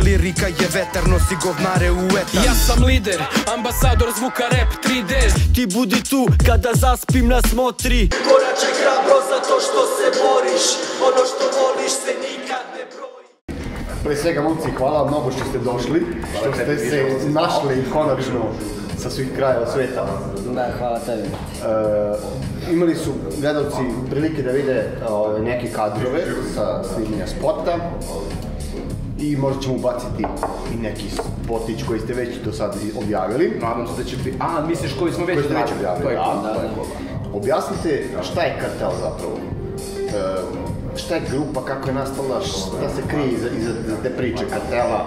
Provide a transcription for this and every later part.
lirika je vetar, nosi govnare u etar. Ja sam lider, ambasador zvuka rap 3D. Ti budi tu kada zaspim na smotri. Koračaj hrabro zato što se boriš, ono što voliš se nikad ne broji. Pre svega, momci, hvala mnogo što ste došli, što ste se našli konačno sa svih krajeva sveta. Da, hvala tebi. Imali su gledalci prilike da vide neke kadrove sa snimanja spota i možda ćemo ubaciti i neki spotić koji ste već do sada objavili. Nadam se da će biti... A, misliš koji smo već objavili? To je cool. Objasnite šta je Kartel zapravo? Šta je grupa, kako je nastala, šta se krije iza te priče Kartela?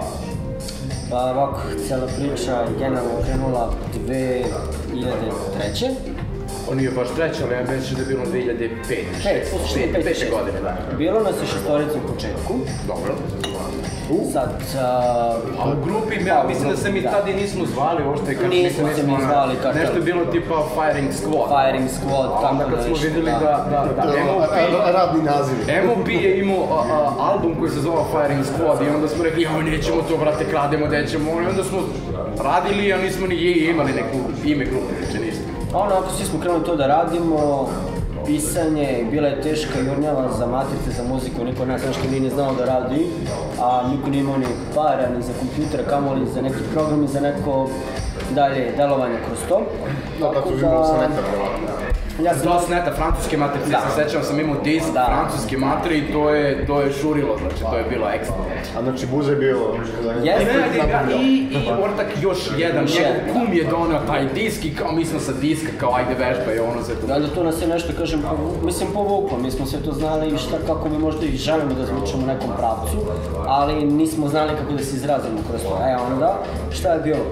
Pa ovako, cijela priča je generalno krenula 2003. On nije baš treći, ali ja mislim da je bilo 2005. godine, da. Bilo nas je šestorica u početku. Dobro. Sad... A u grupi, ja mislim da se mi tada i nismo zvali uopšte. Nismo se mi zvali Kartel. Nešto je bilo tipa Firing Squad. Firing Squad, tako nešto. Onda kad smo vidjeli da radni naziv. MOP je imao album koji se zove Firing Squad i onda smo rekli, joj, nećemo to, brate, krademo, nećemo. I onda smo radili, a nismo ni imali neku ime grupe, znači nismo. Onako, svi smo krenuli to da radimo, pisanje, bila je teška jurnjava za matrice, za muziku, niko od nas nešto nije znao da radi, a niko nije imao ni para, ni za kompjuter, kamoli za neki program i za neko dalje delovanje kroz to. Da, tako bi imao sa neta, Ja sam s neta, francuske matrice, ja se sećam, sam imao disk francuske matri i to je šurilo, znači to je bilo ekstra. A znači Buza je bio... I ortak još jedan, njegov kum je donao taj disk i kao mi smo sa diska, kao ajde vežba i ono sve to. Da, to nas je nešto, kažem, mislim povuklo, mi smo sve to znali i šta, kako mi možda i želimo da zvučemo u nekom pravcu, ali nismo znali kako da se izrazimo kroz to. Onda, šta je bilo?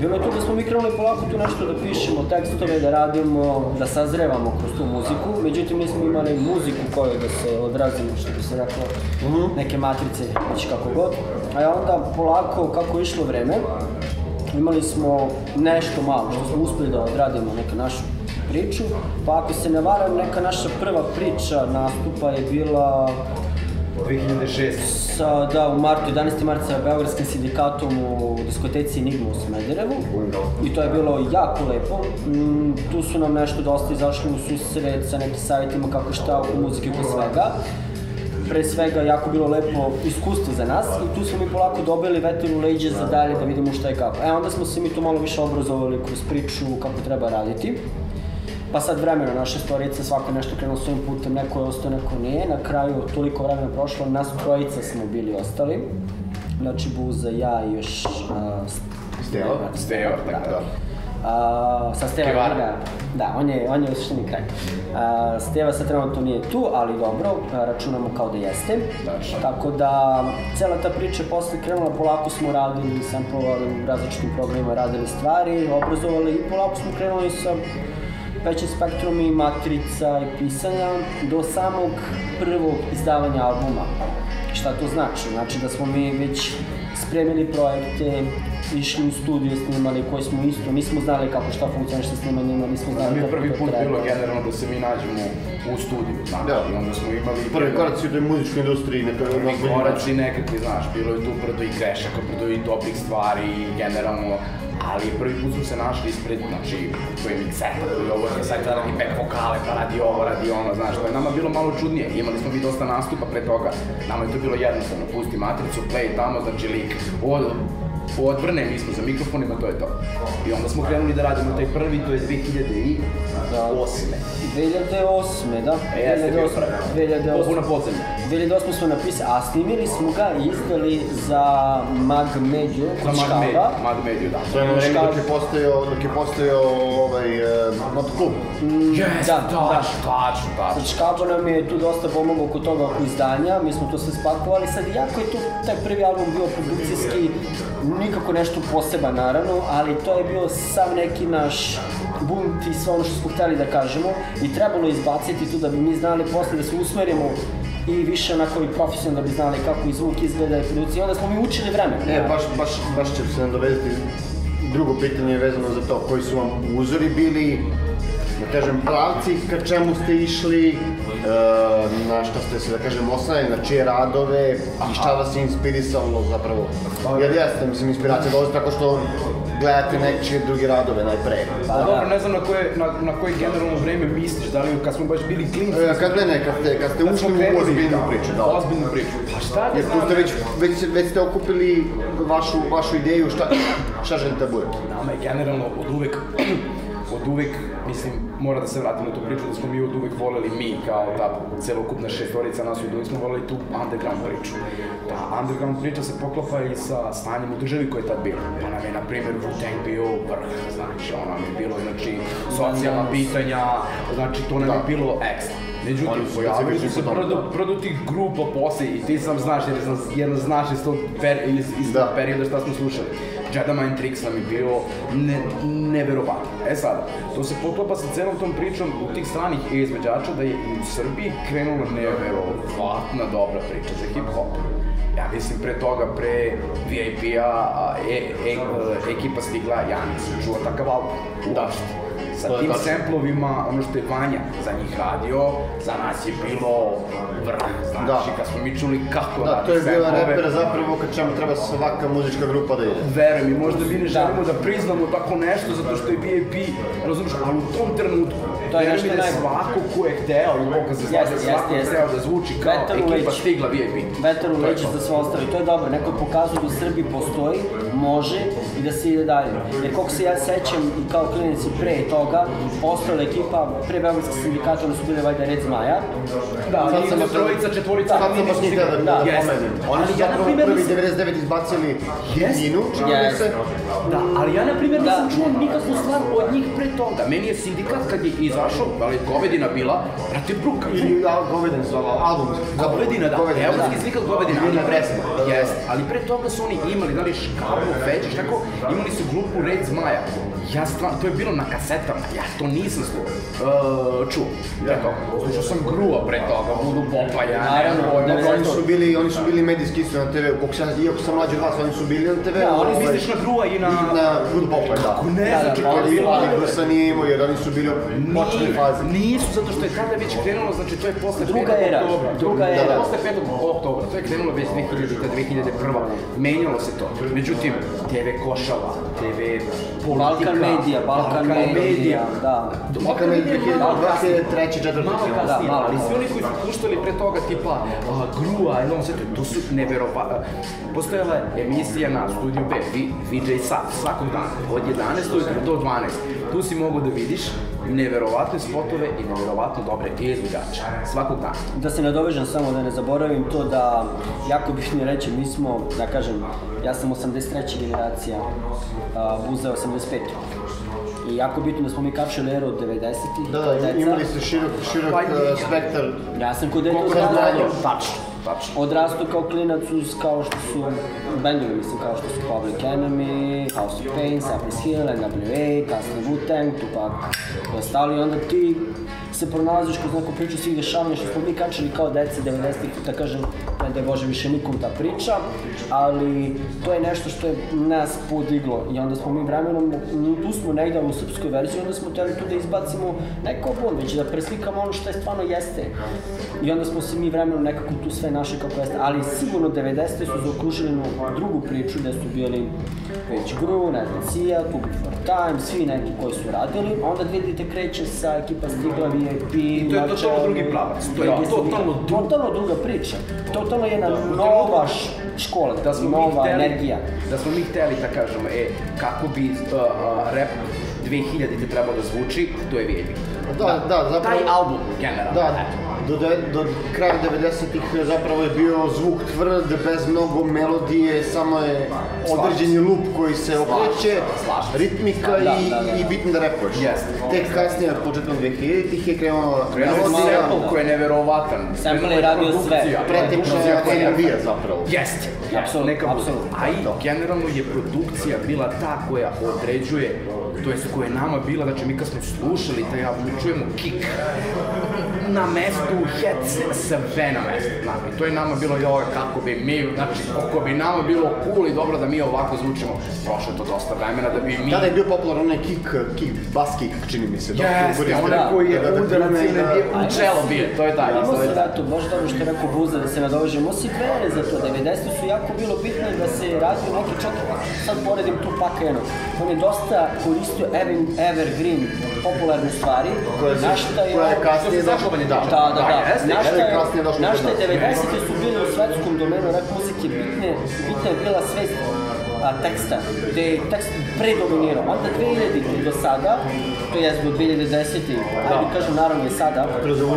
Bilo je to da smo mi krenuli polako tu nešto da pišemo, tekstove, da radimo, da sazrevamo kroz tu muziku, međutim nismo imali muziku koju da se odrazimo, što bi se reklo, neke matrice, već kako god. A onda polako, kako je išlo vreme, imali smo nešto malo što smo uspeli da odradimo neku našu priču, pa ako se ne varam, neka naša prva priča nastupa je bila 2006. Da, u martu, 11. marta sa Beogradskim sindikatom u diskoteci Enigma u Smederevu i to je bilo jako lepo. Tu su nam nešto dosta izašli u susret sa nekim savjetima kako šta u muziki oko svega. Pre svega, jako bilo lepo iskustvo za nas i tu smo mi polako dobili vetar u leđe za dalje da vidimo šta i kako. Onda smo se mi tu malo više obrazovali kroz priču kako treba raditi. Pa sad vremena, naša storica, svako nešto krenuo svojim putem, neko je ostao, neko nije. Na kraju toliko vremena prošlo, nas trojica smo bili ostali. Znači Buza, ja i još... Stevar, tako da. Sa Steva Vrga, da, on je u suštini kraj. Steva sad trenutno nije tu, ali dobro, računamo kao da jeste. Tako da, cela ta priča posle krenula, polako smo radili, samplovali u različitim programima, radili stvari, obrazovali i polako smo krenuli sa većim spektrum i matrica i pisanja do samog prvog izdavanja albuma. Šta to znači? Znači da smo mi već spremili projekte, išli u studio, snimali koji smo isto, nismo znali kako šta funkcioniše sa snimanjima, nismo znali kako to treba. Mi prvi put bilo generalno da se mi nađemo u studiju, znaš, i onda smo imali... Prvi koraci u toj muzičkoj industriji, prvi koraci nekakvi, znaš, bilo je tu brdo i grešaka, brdo i dobrih stvari i generalno, ali prvi put smo se našli ispred, znači, to je mikseta, to je ovo, sad radi back vokale, pa radi ovo, radi ono, znaš, to je nama bilo malo čudnije, imali smo mi dosta nastupa pre toga, nama je to bilo jednostavno, pusti matricu, play tamo, znači lik, odvrne, mi smo za mikrofonima, to je to. I onda smo krenuli da radimo taj prvi, to je 2008. 2008, da. Jeste bio prvi. Popuna podzemlja. 2008 smo napisali, a snimili smo ga i izdali za Mag Medio kod Škaba. Mag Medio, da. To je na vreme dok je postojao Notklub. Tačno. Škabo nam je tu dosta pomogao oko toga oko izdanja, mi smo to sve spakovali. Sad, jako je tu taj prvi album bio produkcijski, nikako nešto poseban naravno, ali to je bio sam neki naš bunt i sve ono što smo htjeli da kažemo i trebalo izbaciti tu da bi mi znali posle da se usmerimo i više onako i profesionalno da bi znali kako i zvuk izgleda i produkcija. Onda smo mi učili vreme. Baš će se nam dovediti drugo pitanje vezano za to, koji su vam uzori bili, da kažem, pravci, ka čemu ste išli, na šta ste se, da kažem, oslanjali, na čije radove i šta vas je inspirisalo zapravo? Jer jeste, mislim, inspiracija dolazi tako što gledate nečije druge radove najpre. Dobro, ne znam na koje generalno vreme misliš, da li kad smo baš bili klinci? Kad ste ušli u ozbiljnu priču, da. Ozbiljnu priču. Pa šta Jer tu ste već ste okupili vašu ideju, šta želite da budete? Nama je generalno od uvek, mislim, mora da se vratim na tu priču da smo mi od uvek voleli mi, kao ta celokupna šestorica nas od uvek smo voleli tu underground priču. Ta underground priča se poklapa i sa stanjem u državi koje je tad bilo. Pa nam je, na primjer, Wu-Tang bio vrh, znači, ono nam je bilo, znači, socijalna pitanja, znači, to nam je bilo ekstra. Međutim, pojavili su se prvo tih grupa posle i ti sam znaš, jer znaš iz tog perioda šta smo slušali. Jedi Mind Tricks nam je bio neverovatno. E sad, to se poklapa sa celom tom pričom u tih stranih izvođača da je u Srbiji krenula neverovatna dobra priča za hip-hop. Ja mislim pre toga, pre VIP-a, ekipa stigla, ja nisam čuo takav album. Uopšte. Sa tim samplovima, ono što je Vanja za njih radio, za nas je bilo vrh, znači kad smo mi čuli kako radi samplove. Da, to je bila reper zapravo kad čemu treba svaka muzička grupa da ide. Veruj mi, možda mi ne želimo da priznamo tako nešto zato što je VIP, razumiješ, ali u tom trenutku, veruj mi da svako ko je hteo i moga se slaže, svako je hteo da zvuči kao ekipa stigla VIP. Vetar u leđe za sve ostalo i to je dobro, neko pokazuje da u Srbiji postoji, može i da se ide dalje. Jer koliko se ja sećam i kao klinici pre toga, ostala ekipa, pre Beogradskih sindikata, oni su bili valjda Red Zmaja. Da, njih trojica, četvorica, sad sam baš njih da pomenim. Oni su zapravo prvi 99 izbacili Himinu, čini se. Da, ali ja na primjer nisam čuo nikakvu stvar od njih pre toga. Meni je sindikat kad je izašao, ali Govedina bila, brate, bruka. Ili Govedina zvala, album. Govedina, da, Beogradski sindikat Govedina. Jeste, ali pre toga su oni imali, da li Škabu, Feđiš, tako, imali su grupu Red Zmaja. Ja stvarno, to je bilo na kasetama, ja to nisam čuo. Slušao sam Grua pre toga, Voodoo Popa, ja ne. Oni su bili medijski isto na TV, iako sam mlađi od vas, oni su bili na TV. Da, oni misliš na Grua i na Voodoo Popa, da. Kako ne znam čekaj. Ali Brsa nije imao jer oni su bili u početnoj fazi. Nisu, zato što je tada već krenulo, znači to je posle 5. oktobra. Druga era. Posle 5. oktobra, to je krenulo već 2000. 2001. Menjalo se to. Međutim, TV Košava, TV Politika, Balkan Media, da. Balkan Media 2003. 4. Da, ali svi oni koji su puštali pre toga, tipa Grua, to su neverovatno. Postojala je emisija na Studiju B, VJ Sat, svakog dana, od 11 do 12. Tu si mogu da vidiš neverovatne spotove i neverovatno dobre izvođače, svakog dana. Da se nadovežem samo da ne zaboravim to da, jako bih mi reći, mi smo, da kažem, ja sam 83. generacija, Buza je 85. I jako bitno da smo mi kačili eru od 90-ih. Da, imali ste širok spektar. Ja sam kod dete odrastao kao klinac uz kao što su bendovi, mislim, kao što su Public Enemy, House of Pain, Cypress Hill, NWA, kasnije Wu-Tang, Tupac i ostali. Onda ti se pronalaziš kroz neku priču svih dešavanja što smo mi kačili kao dece 90-ih, da kažem, ne da je Bože više nikom ta priča, ali to je nešto što je nas podiglo i onda smo mi vremenom, tu smo negdje u srpskoj verziji, onda smo htjeli tu da izbacimo neko obon, već da preslikamo ono što je stvarno jeste. I onda smo se mi vremenom nekako tu sve naše kako jeste, ali sigurno 90-te su zaokružili drugu priču gde su bili već Gru, ne znam, Cija, Two Before Time, svi neki koji su radili, onda vidite kreće sa ekipa Stigla, VIP, i to je totalno drugi pravac, to je totalno druga priča, totalno jedna nova škola, nova energija. Da smo mi hteli da kažemo, kako bi rap 2000-te trebao da zvuči, to je VIP. Da, zapravo... Taj album, generalno. Do kraja 90-ih zapravo je bio zvuk tvrd, bez mnogo melodije, samo je određeni loop koji se okreće, ritmika i bitno da repuješ. Tek kasnije, početkom 2000-ih je krenula melodija. Sample koji je neverovatan. Sample je radio sve. Pretečna NMV-a zapravo. Jeste. A i generalno je produkcija bila ta koja određuje to jest koja je nama bila, znači mi kad smo slušali taj album, čujemo kick na mestu, head, sve na mestu, znači, to je nama bilo, joj, kako bi mi, znači, kako bi nama bilo cool i dobro da mi ovako zvučimo, prošlo je to dosta vremena da bi mi... Tada je bio popularan onaj bass kick, čini mi se. Jeste, onaj koji je udarac ili je u čelo bio, to je taj. Imao se da to, baš dobro što je rekao Buza, da se nadoveže, imao si vere za to, 90 su jako bilo bitno da se radio neki čak, sad poredim tu Paka jedno, on je dosta koristio evergreen, popularne stvari, koja je kasnije došla, našta je 90-te su bili u svetskom domenu rap muzike, bitna je bila svest teksta, gde je tekst predominirao, onda 2000 do sada, to je do 2010, ajde kažem naravno i sada,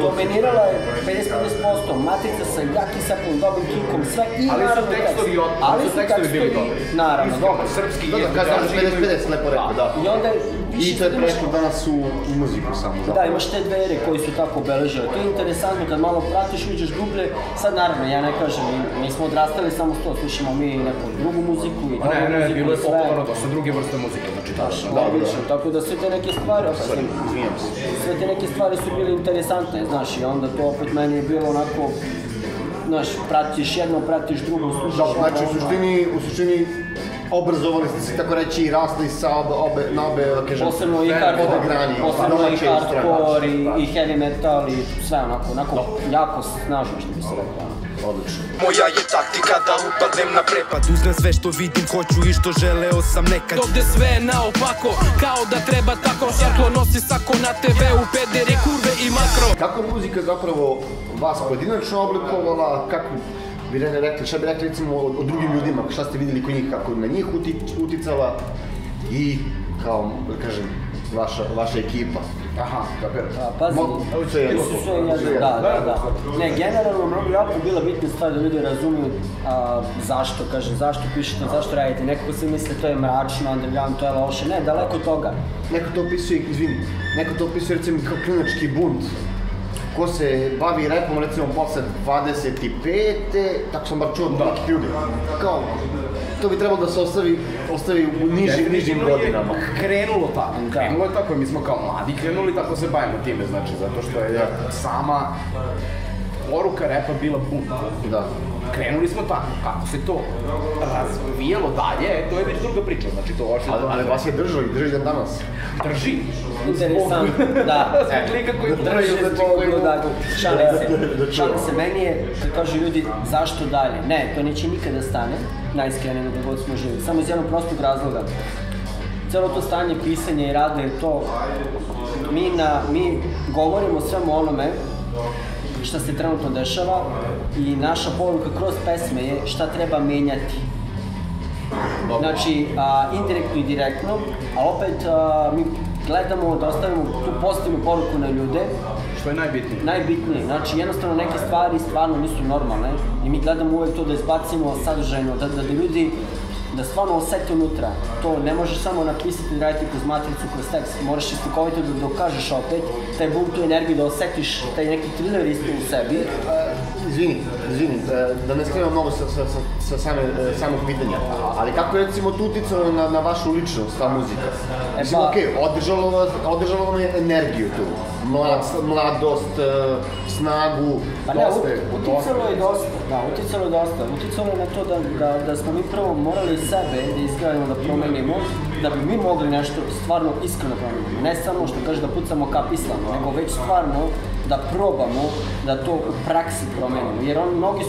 dominirala je 50-50%, matrica sa jaki sapom, dobrim kikom, sve i naravno tekst. Ali su tekstovi, naravno, dobro. Srpski je. Da, kažem 50-50, lepo rekao, da. I onda i to je prešlo danas u muziku samo. Da, imaš te dve ere koji su tako obeležile. To je interesantno kad malo pratiš, uđeš dublje. Sad naravno, ja ne kažem, mi smo odrastali samo s to, slušamo mi neku drugu muziku i drugu muziku. Ne, bilo je popularno dosta druge vrste muzike, znači tako da sve te neke stvari, sve te neke stvari su bile interesantne, znaš, i onda to opet meni je bilo onako, znaš, pratiš jedno, pratiš drugo, slušaš jedno. Znači, u suštini, obrazovali ste se, tako reći, i rasli na obe, kažem, posebno i hardcore i heavy metal i sve onako jako snažno što bi se rekao. Odlično. Moja je taktika da upadnem na prepad. Uzmem sve što vidim, hoću i što želeo sam nekad. Ovde sve je naopako, kao da treba tako. Svjetlo nosi sako na TV-u, pederi, kurve i makro. Kako je muzika zapravo vas pojedinačno oblikovala, kako bi rekli, šta bi rekli recimo o drugim ljudima, šta ste vidjeli kod njih, kako na njih uticala i, kao, da kažem, vaša ekipa? Aha, kapiram. Pazi, to su sve jedno, da. Ne, generalno mnogo jako bila bitna stvar da ljudi razumiju zašto, kažem, zašto pišete, zašto radite. Nekako se misle to je mračno, underground, to je loše, ne, daleko toga. Neko to opisuje recimo kao klinački bunt. Ko se bavi repom recimo posle 25. tako sam bar čuo od nekih ljudi. Kao, to bi trebalo da se ostavi u nižim godinama. Krenulo tako, mi smo kao mladi krenuli tako se bavimo time, znači, zato što je sama poruka repa bila bunt. Da. Krenuli smo tako, kako se to razvijalo dalje, to je već druga priča, znači to ošte... Ali vas je držao i drži dan danas. Drži. Interesantno, da. Drži zbog, da, šalim se, meni je, kad kažu ljudi, zašto dalje? Ne, to neće nikada stane, najiskrenije da god smo živi, samo iz jednog prostog razloga. Celo to stanje, pisanje i rada je to, mi govorimo svemu onome šta se trenutno dešava i naša poruka kroz pesme je šta treba menjati. Znači, indirektno i direktno, ali opet mi gledamo da ostavimo tu pozitivnu poruku na ljude. Što je najbitnije? Najbitnije, znači jednostavno neke stvari stvarno nisu normalne i mi gledamo uvek to da izbacimo sadržajno, da ljudi da stvarno oseti unutra. To ne možeš samo napisati i raditi kroz matricu, kroz tekst. Moraš istikovito da dokažeš opet taj bum, tu energiju, da osetiš taj neki thriller isto u sebi. Izvini, da ne skrenemo mnogo sa samog pitanja, ali kako je recimo to uticalo na vašu ličnost, ta muzika? Mislim, okej, održalo vam je energiju tu, mladost, snagu, dosta je. Uticalo je dosta, uticalo je na to da smo mi prvo morali sebe da izgledamo, da promenimo, da bi mi mogli nešto stvarno iskreno promenimo. Ne samo što kaže da pucamo kapislano, nego već stvarno da probamo da to u praksi promenimo. Jer mnogi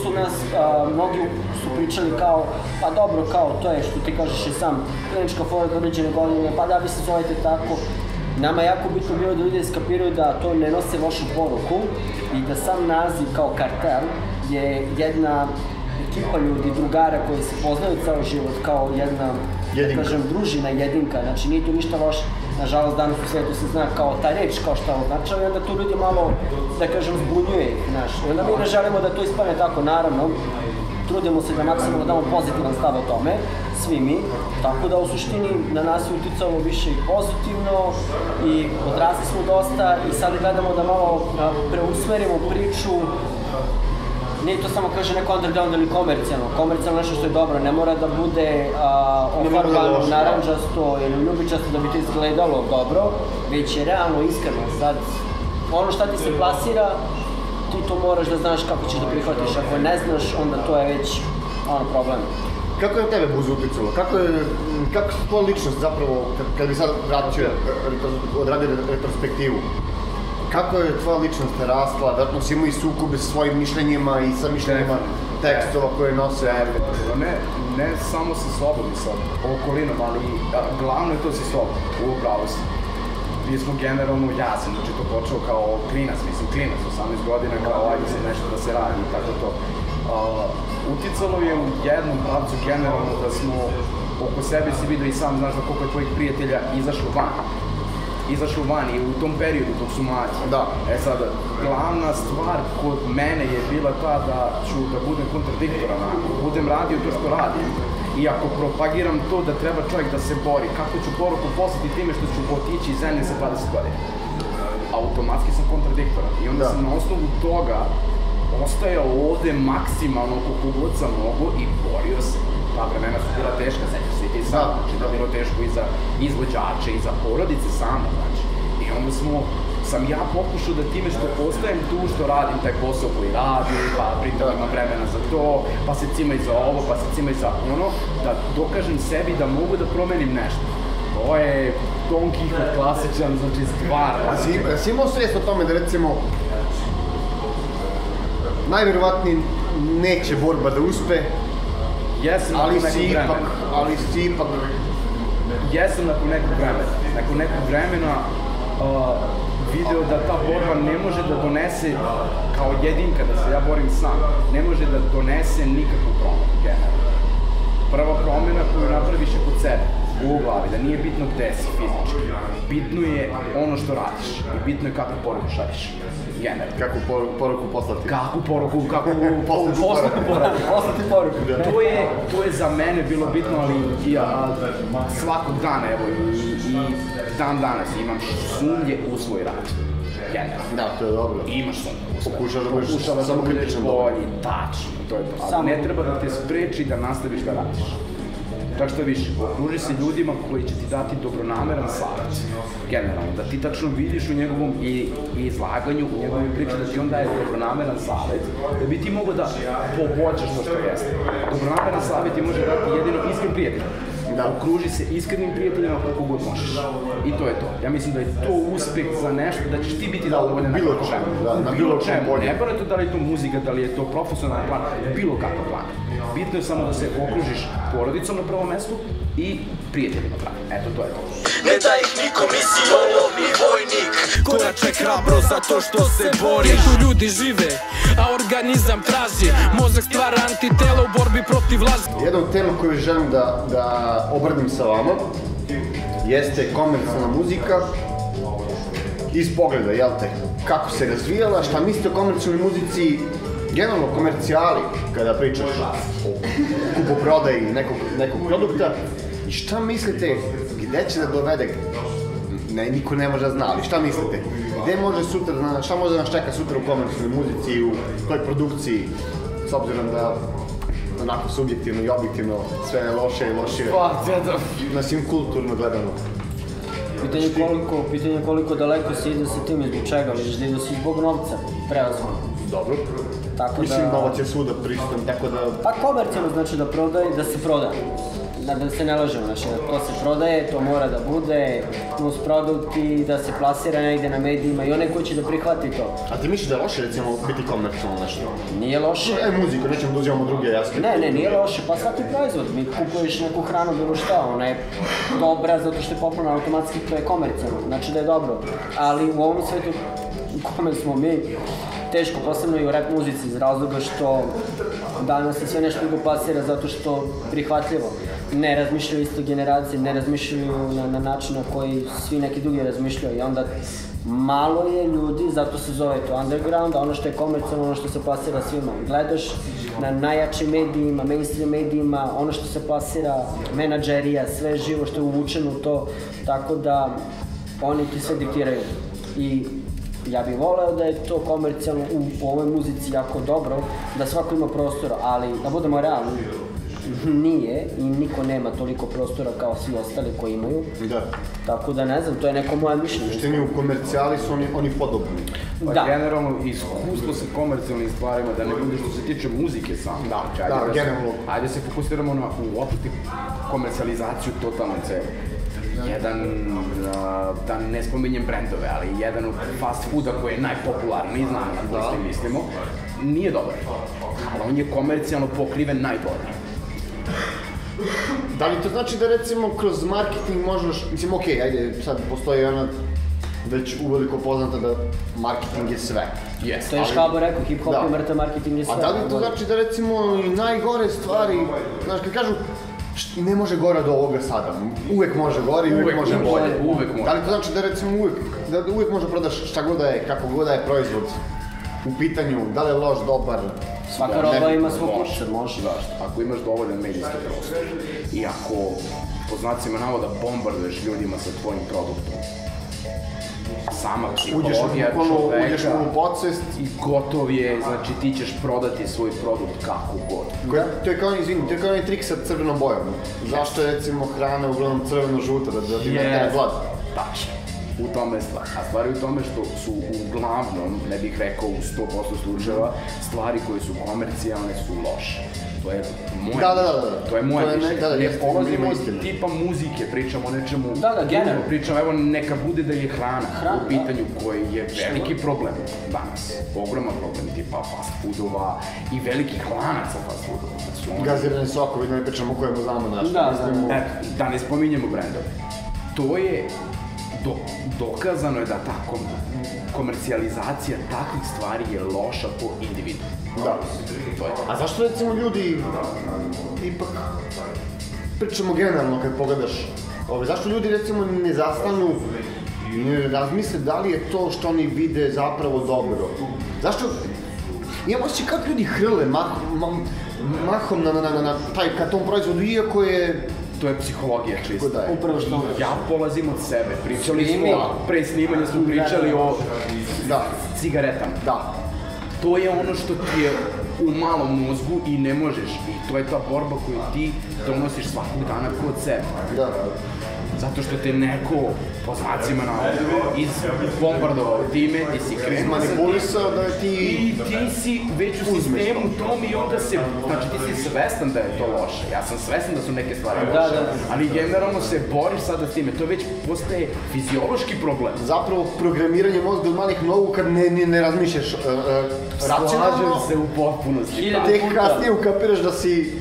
su pričali kao, pa dobro, kao to je što ti kažeš i sam, klinička fora do određene godine, pa da vi se zovete tako. Nama je jako bitno bilo da ljudi skapiraju da to ne nose lošu poruku i da sam naziv kao Kartel je jedna ekipa ljudi, drugara koji se poznaju ceo život kao jedna, da kažem, družina, jedinka, znači nije tu ništa loše. Nažalost, danas u svijetu se zna kao ta reč, kao šta označava i onda tu ljudi malo, da kažem, zbunjuje ih, znaš. I onda mi ne želimo da to ispane tako, naravno, trudimo se da maksimalno damo pozitivan stav o tome, svi mi, tako da u suštini na nas je uticalo više i pozitivno i odrasli smo dosta i sad gledamo da malo preusmerimo priču Nije to samo kaže neko underground ili komercijalno. Komercijalno nešto što je dobro, ne mora da bude ofarbano, naranđasto ili ljubičasto da bi to izgledalo dobro, već je realno iskreno. Sad, ono šta ti se plasira, ti to moraš da znaš kako ćeš da prihvatiš. Ako ne znaš, onda to je već problem. Kako je tebe Buz uticalo? Kako se tvoja ličnost zapravo, kad bi sad odradio retrospektivu, kako je tvoja ličnost rasla? Vjerojatno si imao i sukobe sa svojim mišljenjima i sa mišljenjima tekstova koje nose. Ne samo sa sobom i sa okolinom, ali glavno je to sa sobom, u pravosti. Mi smo generalno, ja sam to počeo kao klinac, 18 godina, kao ajde se nešto da se radi i tako to. Uticalo je u jednom pravcu generalno da smo oko sebe si vidio i sam znaš da koliko je tvojih prijatelja izašlo van i u tom periodu dok su mlađi. Da. Sad, glavna stvar kod mene je bila ta da ću da budem kontradiktoran, ako budem radio to što radim i ako propagiram to da treba čovjek da se bori, kako ću poruku poslati time što ću otići iz zemlje sa 20 godina. Automatski sam kontradiktoran i onda sam na osnovu toga ostajao ovde maksimalno koliko god sam mogu i borio se. Ta vremena su bila teška, sećaš se i ti sam, znači da je bilo teško i za izvođače i za porodice samo, znači. I onda sam ja pokušao da time što ostajem tu, što radim taj posao koji radim, pa pritom imam vremena za to, pa se cimaj za ovo, pa se cimaj za ono, da dokažem sebi da mogu da promenim nešto. To je Don Quixote klasičan, znači stvar. A si imao svijest o tome da recimo najvjerovatnije neće borba da uspe, ali si ipak... Jesam nakon nekog vremena video da ta borba ne može da donese, kao jedinka da se ja borim sam, ne može da donese nikakvu promenu generalno. Prva promena koju napraviš je kod sebe, u glavi, da nije bitno gde si fizički. Bitno je ono što radiš i bitno je kakvu poruku šalješ. Generalno. Kakvu poruku poslati? Kakvu poruku poslati poruku. To je za mene bilo bitno, ali svakog dana, evo i dan danas imam sumnje u svoj rad. Generalno. Da, to je dobro. Imaš sumnje u svoj rad. Pokušaš da budeš bolji, tačno, to je to. Ali ne treba da te spreči da nastaviš da radiš. Tako što više, okruži se ljudima koji će ti dati dobronameran savjet, generalno, da ti tačno vidiš u njegovom izlaganju, u njegovoj priči, da ti on daje dobronameran savjet, da bi ti mogo da poboljšaš to što jeste. Dobronameran savjet ti može dati jedino iskren prijatelj. Okruži se iskrenim prijateljima koliko god možeš. I to je to. Ja mislim da je to uspeh za nešto, da ćeš ti biti zadovoljan na bilo čemu. Na bilo čemu. Ne bara to da li je to muzika, da li je to profesionalan plan, bilo kakav plan. Bitno je samo da se okružiš porodicom na prvom mestu i prijateljima plan. Eto, to je to. Ne da ih nikom, nisi olovni vojnik. Korače hrabro zato što se bori. Tu ljudi žive, a organizam traži. Mozak stvara antitela u borbi protiv laži. Jedna od tema koju želim da obradim sa vama jeste komercijalna muzika iz pogleda, jel te? Kako se razvijala, šta mislite o komercijalnoj muzici, generalno komercijali, kada pričaš o kupoprodaji nekog produkta, i šta mislite, gde će da dovede, niko ne može da zna, ali šta mislite, gde može sutra, šta može da nas čeka sutra u komercijalnoj muzici, u toj produkciji, s obzirom da onako subjektivno i objektivno sve je loše i lošije, mislim kulturno gledano. Pitanje koliko daleko se ide sa tim i zbog čega, vidiš da ide se zbog novca, prevazno. Dobro. Mislim, novac je svuda prisutan, tako da... Pa komercijalno znači da se proda. Da se ne lažemo, znači to se prodaje, to mora da bude, nus produkti, da se plasira negde na medijima i onaj ko će da prihvati to. A ti misliš da je loše recimo biti komercijalno nešto? Nije loše. Muziku, nećemo da uzimamo druge jasne. Ne, nije loše, pa svaki proizvod, mi kupuješ neku hranu, bilo šta, ona je dobra zato što je popularna, automatski to je komercijalno, znači da je dobro. Ali u ovom svetu u kome smo mi, teško, posebno i u rap muzici, iz razloga što danas se sve nešto drugo plasira zato što prihvatljivo. Ne razmišljaju isto generacije, ne razmišljaju na način na koji svi neki drugi razmišljaju i onda malo je ljudi, zato se zove to underground, a ono što je komercijalno, ono što se plasira svima. Gledaš na najjačim medijima, mainstream medijima, ono što se plasira, menadžerija, sve živo što je uvučeno u to, tako da oni ti sve diktiraju. I ja bih voleo da je to komercijalno u ovoj muzici jako dobro, da svako ima prostora, ali da budemo realni, nije i niko nema toliko prostora kao svi ostali koji imaju. Da. Tako da ne znam, to je neko moje mišljenje. Suštini u komercijali su oni podobni. Pa generalno iskustvo sa komercijalnim stvarima, da ne bude što se tiče muzike samo. Da, generalno. Ajde se fokusiramo na uopšte komercijalizaciju totalno celu. Jedan, da ne spominjem brendove, ali jedan od fast fooda koji je najpopularniji, znamo na koji se mislimo, nije dobar. Ali on je komercijalno pokriven najbolje. Da li to znači da recimo kroz marketing možeš, mislim okej, ajde, sad postoji ona već uveliko poznata da marketing je sve. Yes, To je Škabo rekao, hip-hop i mrtav marketing je sve. A da li to znači da recimo i najgore stvari, znaš kad kažu ne može gore od ovoga sada, uvek može gore i uvek može bolje. Uvek može. Da li to znači da recimo uvek može prodaš šta god da je, kako god da je proizvod u pitanju, da li je loš, dobar? Svaka roba ima svog kupca, može. Zašto? Ako imaš dovoljan medijski prostor i ako, po znacima navoda, bombarduješ ljudima sa tvojim produktom, sama psihologija čoveka uđeš u podsvest i gotov je, znači ti ćeš prodati svoj produkt kako god. To je kao onaj trik sa crvenom bojom. Zašto je recimo hrana uglavnom crveno-žuta, da ti ne tere glad? Tačno. U tome je stvar. A stvar je u tome što su uglavnom, ne bih rekao u 100% slučajeva, stvari koje su komercijalne su loše. To je moje To je moje mišljenje. Ne polazimo iz tipa muzike, pričamo o nečemu, generalno. pričamo, evo neka bude da je hrana u pitanju koji je veliki problem danas. Ogroman problem tipa fast foodova i velikih lanaca fast foodova. Gazirani sokovi, da ne pričamo o kojemu znamo našto. Da ne spominjemo brendove. To je dokazano je da ta komercijalizacija takvih stvari je loša po individu. Da. A zašto recimo ljudi, ipak, pričamo generalno kad pogledaš, zašto ljudi recimo ne zastanu i ne razmisle da li je to što oni vide zapravo dobro? Zašto? Imam osjećaj kako ljudi hrle mahom ka tom proizvodu, iako je... To je psihologija čista. Upravo što ja polazim od sebe. Pričali smo, pre snimanja smo pričali o cigaretama. Da. To je ono što ti je u malom mozgu i ne možeš. I to je ta borba koju ti donosiš svakog dana kod sebe. Da. Zato što te neko, po znacima izbombardovao time, ti si krenuo izmanipulisao da je ti... I ti si već u sistemu tom i onda se... Znači ti si svestan da je to loše. Ja sam svestan da su neke stvari loše. Ali generalno se boriš sada s time. To već postaje fiziološki problem. Zapravo programiranje mozga od malih nogu kad ne razmišljaš racionalno. Slažem se u potpunosti. Tek kasnije ukapiraš da si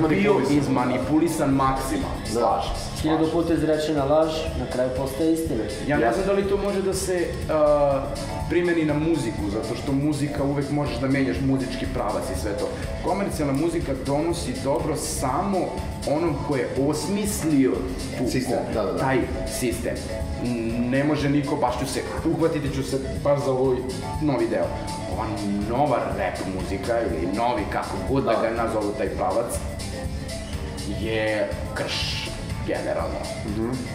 bio izmanipulisan maksimalno. Slažem se. 1000 puta izrečena laž, na kraju postaje istina. Ja ne znam da li to može da se primeni na muziku, zato što muzika uvek možeš da menjaš muzički pravac i sve to. Komercijalna muzika donosi dobro samo onom ko je osmislio taj sistem. Ne može niko, uhvatiti ću se baš za ovaj novi deo. Ova nova rap muzika ili novi, kako god da ga nazovu taj pravac, je krš. Generalno.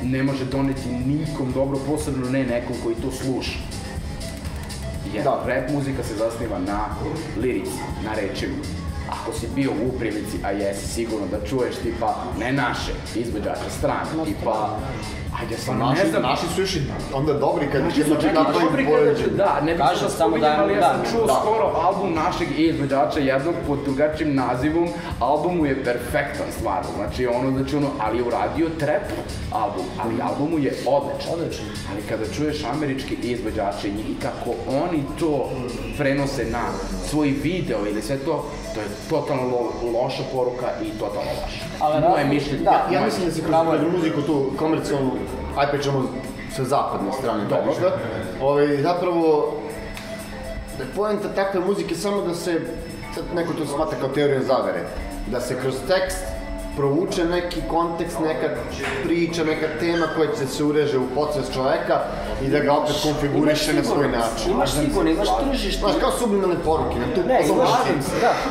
Ne može doneti nikom dobro, posebno ne nekom koji to sluša. Jer rap muzika se zasniva na lirici, na rečima. Ako si bio u prilici, a jesi sigurno da čuješ tipa ne naše izvođače strane, tipa ajde stvarno ne znam. Naši su išli onda dobri kad napravim poređenje. Da, ne bih se da spominjem, ali ja sam čuo skoro album našeg izvođača jednog pod drugačijim nazivom. Album mu je perfektan stvarno, znači ali je uradio trap album, ali album mu je odličan. Ali kada čuješ američki izvođače i kako oni to prenose na svoj video ili sve to, to je totalno loša poruka i totalno loša. Moje mišljenje. Ja mislim da se kroz muziku tu komercijalnu, aj pričamo sa zapadne strane, zapravo da je poenta takve muzike samo da se, sad neko to smatra kao teorija zavere, da se kroz tekst provuče neki kontekst, neka priča, neka tema koja će se ureže u podsvest čoveka i da ga opet konfiguriše na svoj način. Imaš sigurno, imaš tržište. Znaš, kao subliminalne poruke. Ne,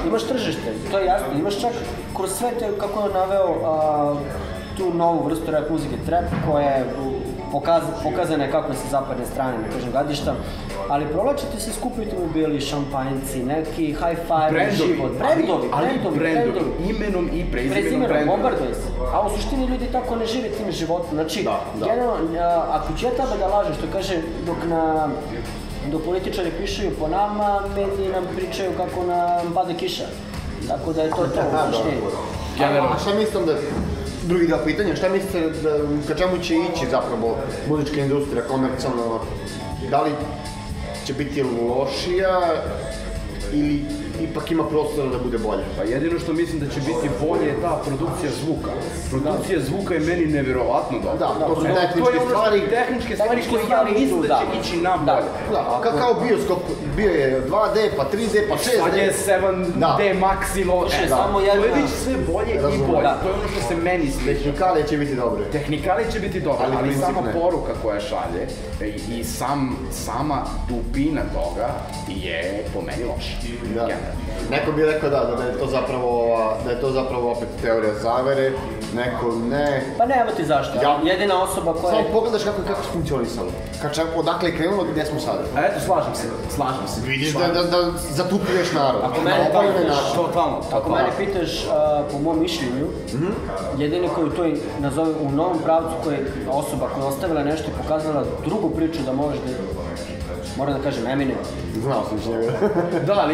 imaš tržište, to je jasno. Imaš čak kroz sve te, kako je naveo, tu novu vrstu rap muzike trap koja je pokazana je kako je sa zapadne strane, ne kažem gledišta, ali provlačite se, skupite bili šampanjci, neki high-five, život, brendovi, imenom i prezimenom brendovi. Bombarduje se, a u suštini ljudi tako ne žive tim životom, znači, generalno, ako ću ja tebe da lažem, što kaže, dok političari pišaju po nama, mediji nam pričaju kako nam pada kiša, tako da je to u suštini. A šta mislim da, drugi deo pitanja, šta mislite ka čemu će ići zapravo muzička industrija komercijalno? Da li će biti lošija ili ipak ima prostora da bude bolje? Pa jedino što mislim da će biti bolje je ta produkcija zvuka. Produkcija zvuka je meni nevjerovatno dobra. Da, to su tehničke stvari koje ja mislim da će ići nam bolje. Da, kao bioskop, bio je 2D, pa 3D, pa 6D. Sad je 7D maksimo, to je već sve bolje i bolje. To je ono što se meni sviđa. Tehnikalije će biti dobre. Tehnikalije će biti dobre, ali sama poruka koja šalje i sama dubina toga je po meni loša. Neko bi rekao da je to zapravo opet teorija zavere, neko ne. Pa nema ti zašto, jedina osoba koja... Samo pogledaš kako je funkcionisalo, odakle je krenulo, gdje smo sada. Eto, slažem se. Vidiš da zatupljuješ narod. Ako mene pitaš, po mom mišljenju, jedini koji to nazove u novom pravcu, koja je osoba koja je ostavila nešto i pokazala drugu priču da možeš da... Moram da kažem, Eminem. Znao sam što njega. Da, ali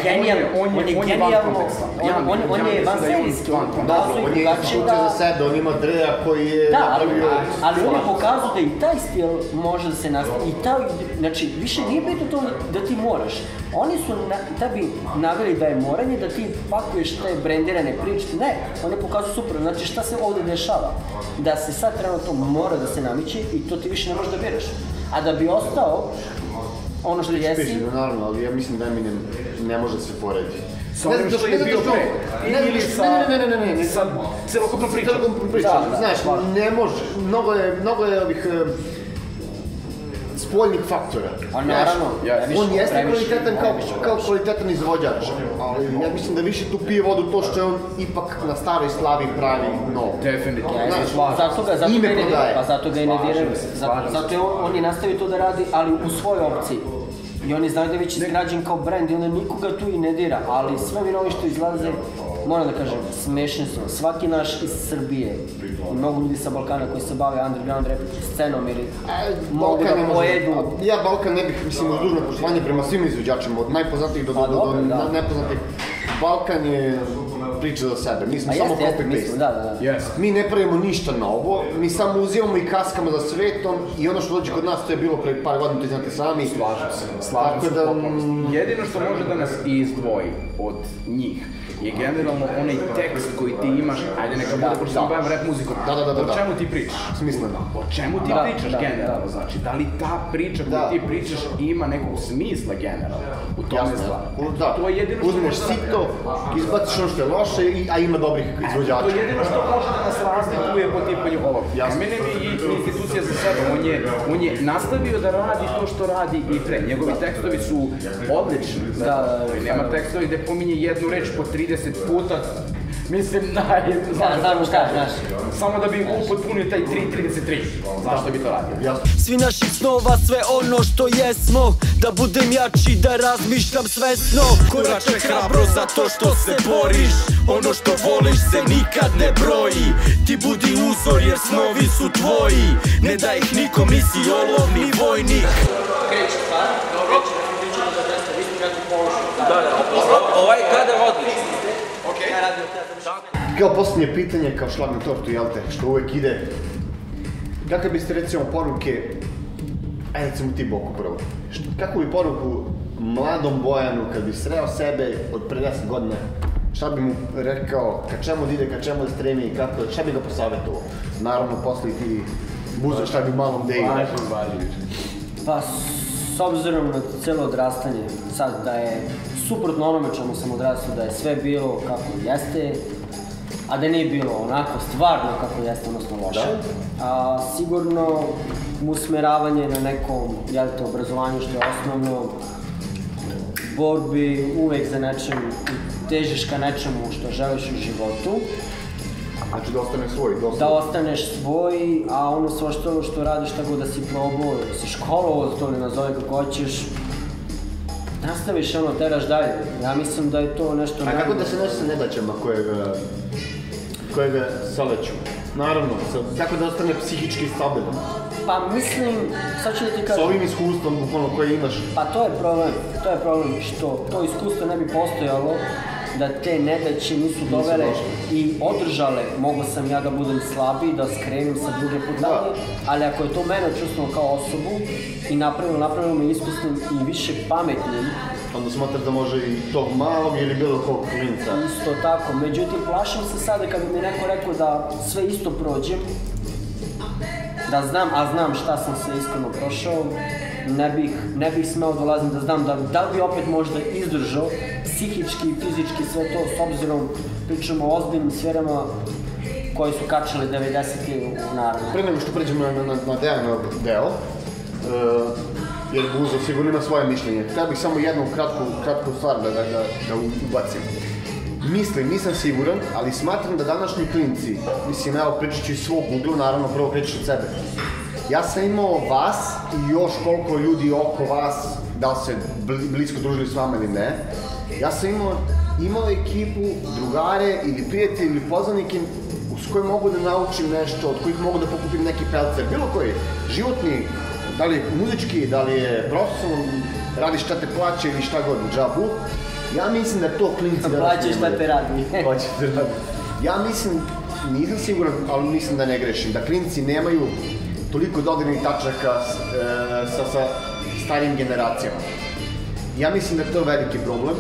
on je van konteksta. On je van serijski. On je slučaj za sebe, on ima Drea koji je napravio... Ali on je pokazao da i taj stil može da se nastavi. Znači, više nije bitno to da ti moraš. Oni su tebi naveli da je moranje, da ti pakuješ te brendirane priče. Ne, on je pokazao super. Znači, šta se ovdje dešava? Da se sad trenutno mora da se namiče i to ti više ne možeš da biraš. A da bi ostao ono što jesi... Naravno, ali ja mislim da Eminem ne može se porediti. Sa onim što je bio pre. Ili sa celokupnom pričom. Znaš, ne može. Mnogo je ovih spoljnih faktora. A naravno. On jeste kvalitetan kao kvalitetan izvođač, ali ja mislim da više tu pije vodu to što je on ipak na staroj slavi pravi novo. Definitivno. Zato ga i ne diraju. Zato on je nastavio to da radi, ali u svojoj opciji. I oni znaju da je već izgrađen kao brend i onda nikoga tu i ne dira, ali sve novi što izlaze, moram da kažem, smešni su. Svaki naš iz Srbije, mnogo ljudi sa Balkana koji se bave underground rap scenom ili mogu da pojedu. Ja Balkan ne bih, mislim, uz dužno poštovanje prema svim izvođačima, od najpoznatijih do nepoznatijih. Balkan je priča za sebe, mi smo samo copy-paste. Mi ne pravimo ništa novo, mi samo uzimamo i kaskamo za svetom i ono što dođe kod nas, to je bilo pre par godina, to znate sami. Slažem se potpuno. Jedino što može da nas izdvoji od njih je generalno onaj tekst koji ti imaš, ajde neka bude, pošto sam bavim rap muzikom, o čemu ti pričaš? Smisleno. O čemu ti pričaš generalno, znači, da li ta priča koju ti pričaš ima nekog smisla generalno? U tome je stvar. To je jedino što uzmeš sito, izbaciš ono što je loše, a ima dobrih izvođača. To je jedino što može da nas razlikuje po tipanju ovog. Eminem je institucija za sebe, on je nastavio da radi to što radi i pre. Njegovi tekstovi su odlični. Nema tekstovi gde pominje jednu reč po 30 puta, mislim, znamo šta, znaš. Samo da bi upotpunio taj 3.33. Zašto bi to radio? Svi naših snova, sve ono što jesmo, da budem jači, da razmišljam svesno. Korače hrabro zato što se boriš, ono što voliš se nikad ne broji. Ti budi uzor jer snovi su tvoji, ne daj ih nikom, nisi olov ni vojnik. Kreće stvar, kreće da se pričamo za desta, vi ste kako položili. Ovaj kadar odlični. Kao posljednje pitanje, kao šlag na tortu, jel te, što uvek ide. Kakve biste recimo poruke, ajde recimo ti Boku prvo, kakvu bi poruku mladom Bojanu kad bi sreo sebe od pre 10 godina, šta bi mu rekao, ka čemu da ide, ka čemu da stremi, šta bi ga posavjetovao? Naravno, posle i ti buza šta bi malom Deji. Pa, s obzirom na cijelo odrastanje, sad da je suprotno onome čemu sam odrastao, da je sve bilo kako jeste, a da nije bilo onako stvarno kako jeste, odnosno loše. Sigurno usmeravanje na nekom obrazovanju što je osnovno, borbi uvek za nečem, težiš ka nečemu što želiš u životu. Znači da ostaneš svoj, da ostaneš svoj, a ono sve što radiš, tako da si probao, da si školovao, to ne nazove kako hoćeš, nastaviš ono, teraš dalje. Ja mislim da je to nešto... A kako da se nešto sa nedaćama koje ga saleću? Naravno, kako da ostane psihički stabilan? Pa mislim, sad ću da ti kažem... S ovim iskustvom bukvalno koje imaš? Pa to je problem što to iskustvo ne bi postojalo da te nedaće nisu dovele i održale, mogo sam ja da budem slabiji, da skrenem sa druge putanije, ali ako je to mene čustveno kao osobu i napravilo me iskusnim i više pametnim, onda smatraš da može i tog malog ili bilo kog klinca? Isto tako, međutim plašim se sada kad bi mi neko rekao da sve isto prođem, da znam, a znam šta sam sve iskreno prošao, ne bih smeo dolazim da znam da li bi opet možda izdržao psihički i fizički sve to, s obzirom pričamo o ozbiljnim sferama koji su kačali 90-ih u narodu. Pre nego što pređemo na Dejanov deo, jer Buzo sigurno ima svoje mišljenje, treba bih samo jednu kratku stvar da ubacim. Nisam siguran, ali smatram da današnji klinci, mislim, evo pričat ću iz svog ugla, naravno prvo pričat od sebe. Ja sam imao vas i još koliko ljudi oko vas, da li se blisko družili s vama ili ne, ja sam imao ekipu, drugare ili prijatelji ili poznanike s kojim mogu da naučim nešto, od kojih mogu da pokupim neki pelcer, bilo koji, životni, da li je muzički, da li je profesionalno, radiš šta te plaće ili šta god, džabu. Ja mislim da to klinci... Plaćaš šta te radi. Plaćaš šta te radi. Ja mislim, nisam siguran, ali mislim da ne grešim, da klinci nemaju toliko dodirnih tačaka sa starijim generacijama. Ja mislim da je to veliki problem.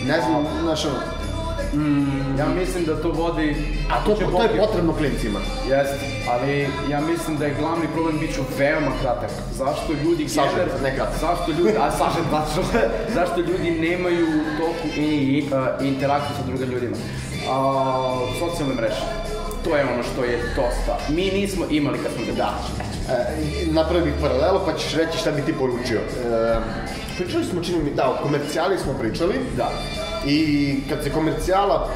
Ne znam, znaš ono... Ja mislim da to vodi... A to je potrebno klincima. Jeste, ali ja mislim da je glavni problem bit ću veoma kratak. Zašto ljudi... Sažet, ne kratak. Zašto ljudi... A sažet, bačno. Zašto ljudi nemaju toliko interakciju sa drugim ljudima. Socijalne mreže. To je ono što je dosta. Mi nismo imali kad smo deca. Napravio bih paralelu pa ćeš reći šta bi ti poručio. Pričali smo, čini mi, o komercijali smo pričali. Da. I kad se komercijala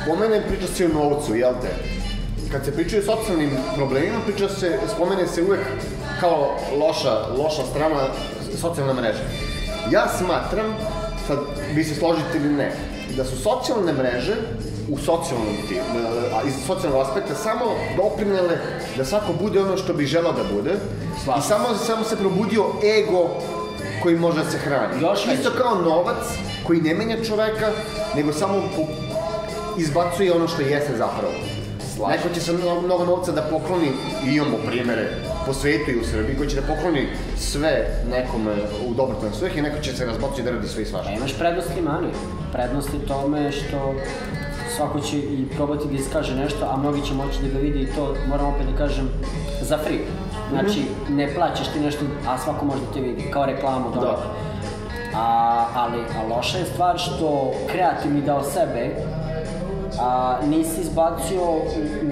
pomene, priča se o novcu, jel te? Kad se pričaju o socijalnim problemima, spomene se uvek kao loša strana socijalne mreže. Ja smatram, sad vi se složite ili ne, da su socijalne mreže iz socijalnog aspekta samo doprinele da svako bude ono što bi želeo da bude i samo se probudio ego koji može da se hrani. Isto kao novac koji ne menja čoveka, nego samo izbacuje ono što jeste zapravo. Neko će se mnogo novca da pokloni, i imamo primere po svetu i u Srbiji, koji će da pokloni sve nekome u dobrotvorne svrhe i neko će se razbaciti da radi sve i svašta. Imaš prednost i mani. Prednost je tome što svako će i probati da iskaže nešto, a mnogi će moći da ga vidi i to, moram opet da kažem, za free. Znači, ne plaćaš ti nešto, a svako može da te vidi, kao reklamu dobro. Ali loša je stvar što kreativni deo sebe nisi izbacio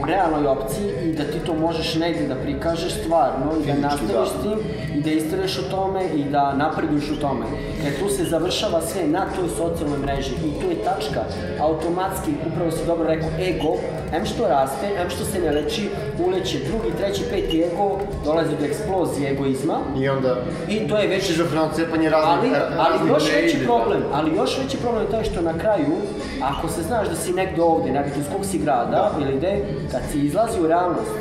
u realnoj opciji i da ti to možeš negdje da prikažeš stvarno i da nastaviš s tim i da istraješ u tome i da napreduješ u tome. Jer tu se završava sve na toj socijalnoj mreži i tu je tačka. Automatski, upravo si dobro rekao, ego, em što raste, em što se ne leči, uleće drugi, treći, peti ego, dolazi do eksplozije egoizma. I onda... I to je već... Šizofreno cepanje raznih... Ali još veći problem je taj što na kraju, ako se znaš da si negdje ovdje, nebitno iz kog si grada ili gde, kad si izlazi u realnost,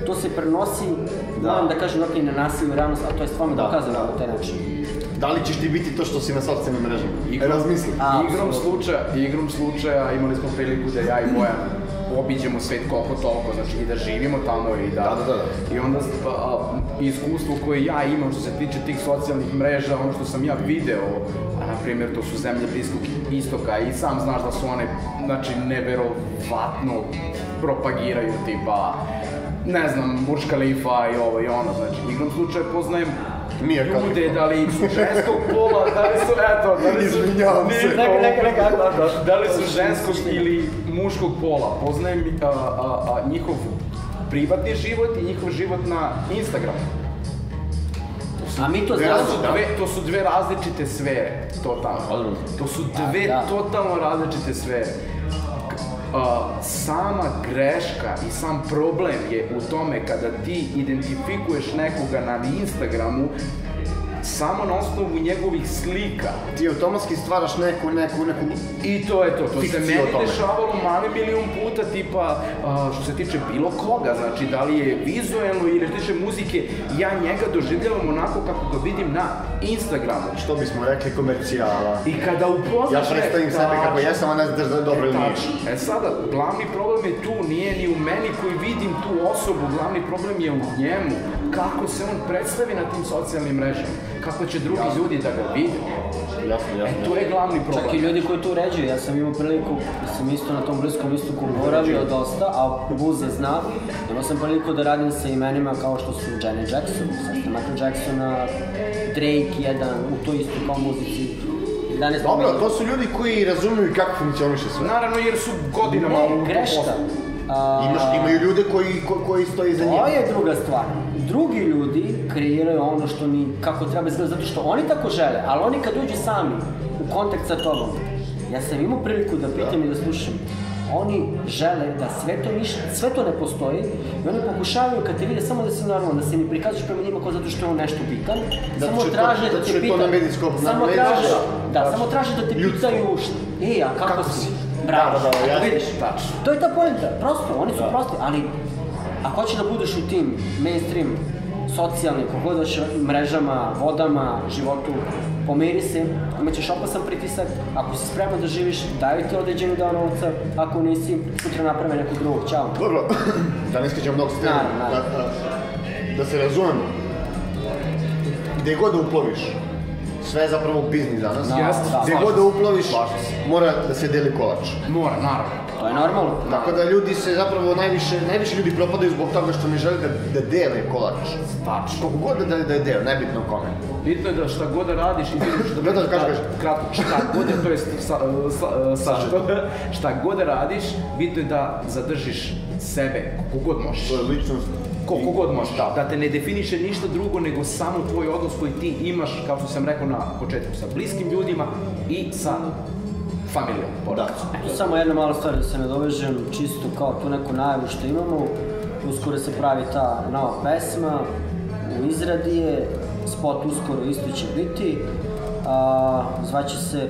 to se prenosi, moram da kažem, ok, na nasilju u realnost, a to je stvarno dokazano na taj način. Da li ćeš ti biti to što si na socijalnim mrežama? Razmisli. Igrom slučaja imali smo priliku da ja i Bojan obiđemo svet koliko toliko, znači i da živimo tamo i da... I onda iskustvo koje ja imam što se tiče tih socijalnih mreža, ono što sam ja video, a na primjer to su zemlje Bliskog istoka i sam znaš da su one, znači, neverovatno propagiraju tipa, ne znam, Burj Khalifa i ovo i ono, znači igrom slučaja poznajem ljude, da li su ženskog pola, da li su, izvinjavam se, da li su ženskog ili muškog pola, poznajem njihov privatni život i njihov život na Instagramu. A mi to znamo. To su dve različite sfere, totalno. To su dve totalno različite sfere. sama greška i sam problem je u tome kada ti identifikuješ nekoga na Instagramu samo na osnovu njegovih slika. Ti automatski stvaraš neku I to je to. To se meni dešavalo mali milion puta, tipa, što se tiče bilo koga, znači da li je vizuelno ili što tiče muzike, ja njega doživljavam onako kako ga vidim na Instagramu. Što bismo rekli, komercijala. I kada upoznaš... Ja predstavim sebe kako jesam, a ne znaš da je dobro ili nije. Sada, glavni problem je tu, nije ni u meni koji vidim tu osobu, glavni problem je u njemu. Kako se on predstavi na tim socijalnim mrežama. Kako će drugi ljudi da ga vide. To je glavni problem. Čak i ljudi koji to uređuju, ja sam imao priliku, sam isto na tom Bliskom istoku boravio dosta, a Buze zna, imao sam priliku da radim sa imenima kao što su Janet Jackson, Michael Jacksona, Drake jedan, u toj istoj kao muzici. Dobro, to su ljudi koji razumiju kako funkcioniše sve. Naravno, jer su godinama u greška. Imaju ljude koji stoji iza njega. To je druga stvar. Drugi ljudi kreiraju ono što mi, kako treba izgledati, zato što oni tako žele, ali oni kad uđu sami u kontakt sa tobom, ja sam imao priliku da pitam i da slušam, oni žele da sve to ne postoji i oni pokušavaju kad te vide samo da si normalno, da se ne prikažeš prema njima kao zato što je on nešto bitan, samo traže da te pitaju, samo traže da te pitaju, a kako si? Bravo, vidiš, to je ta poenta, prosto, oni su prosti, ali ako hoćeš da budeš u tim mainstream, socijalnim, kako hoćeš mrežama, vodama, životu, pomeri se, imat ćeš opasan pritisak, ako si spreman da živiš, daju ti određeni deo novca, ako nisi, sutra naprave nekog drugog, čao. Dobro, da ne skačemo mnogo s temom, da se razumemo, gde god da uploviš, sve je zapravo biznis danas, gde god da uploviš, mora da se deli kolač. Mora, naravno. To je normalno. Tako da ljudi se zapravo, najviše ljudi propadaju zbog toga što ne žele da dele kolač. Tačno. Koliko god da je deo, nebitno kome. Bitno je da šta god da radiš i vidiš da... Gledaj, kaži. Kratko, šta god da, to jest, šta god da radiš, bitno je da zadržiš sebe, koliko god možeš. To je ličnost. Koliko god možeš, da te ne definiše ništa drugo nego samo tvoj odnos koji ti imaš, kao što sam rekao na početku, sa bliskim ljudima i sa familijom, porodicom. Samo jedna mala stvar da se nadovežem, čisto kao tu neku najavu što imamo. Uskoro se pravi ta nova pesma, u izradi je, spot uskoro isto će biti.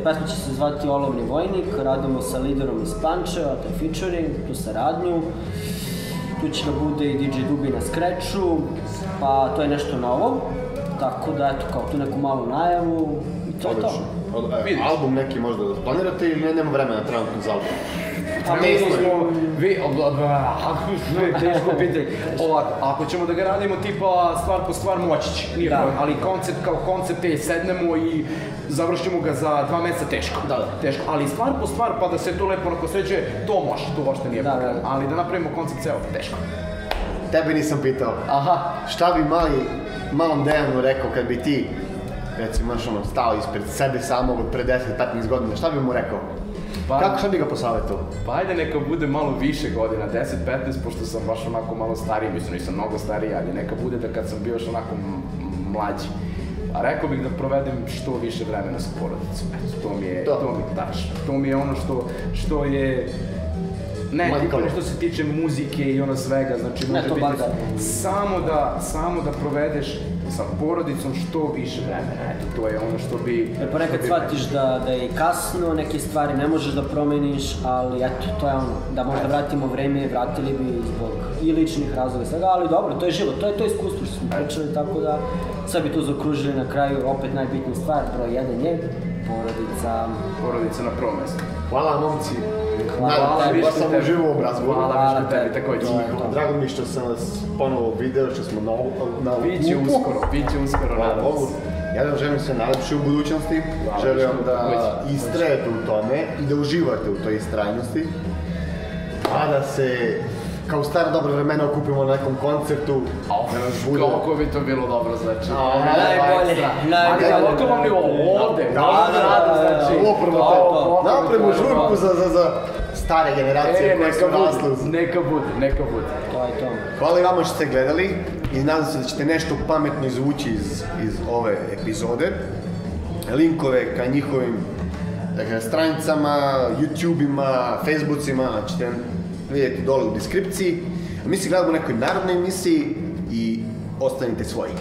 Pesma će se zvati Olovni vojnik, radimo sa liderom iz Pančeva, to je featuring, tu saradnju. Tu će da bude i DJ Dubi na Scratchu, pa to je nešto novo. Tako da, eto, kao tu neku malu najavu i to je to. Album neki možda da planirate ili nema vremena trenutno za album? Teško pitanje. Ako ćemo da ga radimo tipa stvar po stvar, moći će. Ali koncept kao koncept je sednemo i završimo ga za 2 meseca, teško. Ali stvar po stvar, pa da se to lepo onako sređuje, to može, to uopšte nije problem. Ali da napravimo koncept ceo, teško. Tebe nisam pitao. Šta bi malom Dejanu rekao kad bi ti, recimo, stao ispred sebe samog od pre 10-15 godina, šta bi mu rekao? Šta bi ga posavjetao? Pa ajde neka bude malo više godina, 10-15, pošto sam baš onako malo stariji, mislim nisam mnogo stariji, ali neka bude da kad sam bio još onako mlađi. A rekao bih da provedem što više vremena sa porodicom, to mi je ono što je netipno što se tiče muzike i ono svega, znači može biti samo da provedeš sa porodicom što više vremena, eto to je ono što bi... Ponekad shvatiš da je i kasno, neke stvari ne možeš da promeniš, ali eto, to je ono, da možda vratimo vreme, vratili bi zbog i ličnih razloga i svega, ali dobro, to je život, to je to iskustvo što smo pričali, tako da sve bi to zaokružili na kraju, opet najbitnija stvar, broj 1 je porodica. Porodica na prvom mjestu. Hvala momci. Hvala tebi. Baš sam uživo u razgovoru. Hvala tebi, također. Drago mi što sam vas ponovo video, što smo na Biće uskoro, nadam se. Ja vam želim sve najlepše u budućnosti. Želim vam da istrajete u tome i da uživate u toj istrajnosti. A da se kao stara dobra vremena okupimo na nekom koncertu. Kako bi to bilo dobro, znači. Najbolje. Kako vam je ovdje? Napravimo žurku za stare generacije koje su rasle. Neka bude. To je to. Hvala i vama što ste gledali i nadam se da ćete nešto pametno izvući iz ove epizode. Linkove ka njihovim stranicama, YouTube-ima, Facebookima, ćete vidjeti dole u deskripciji. Mi se gledamo u nekoj narodnoj emisiji i ostanite svoji.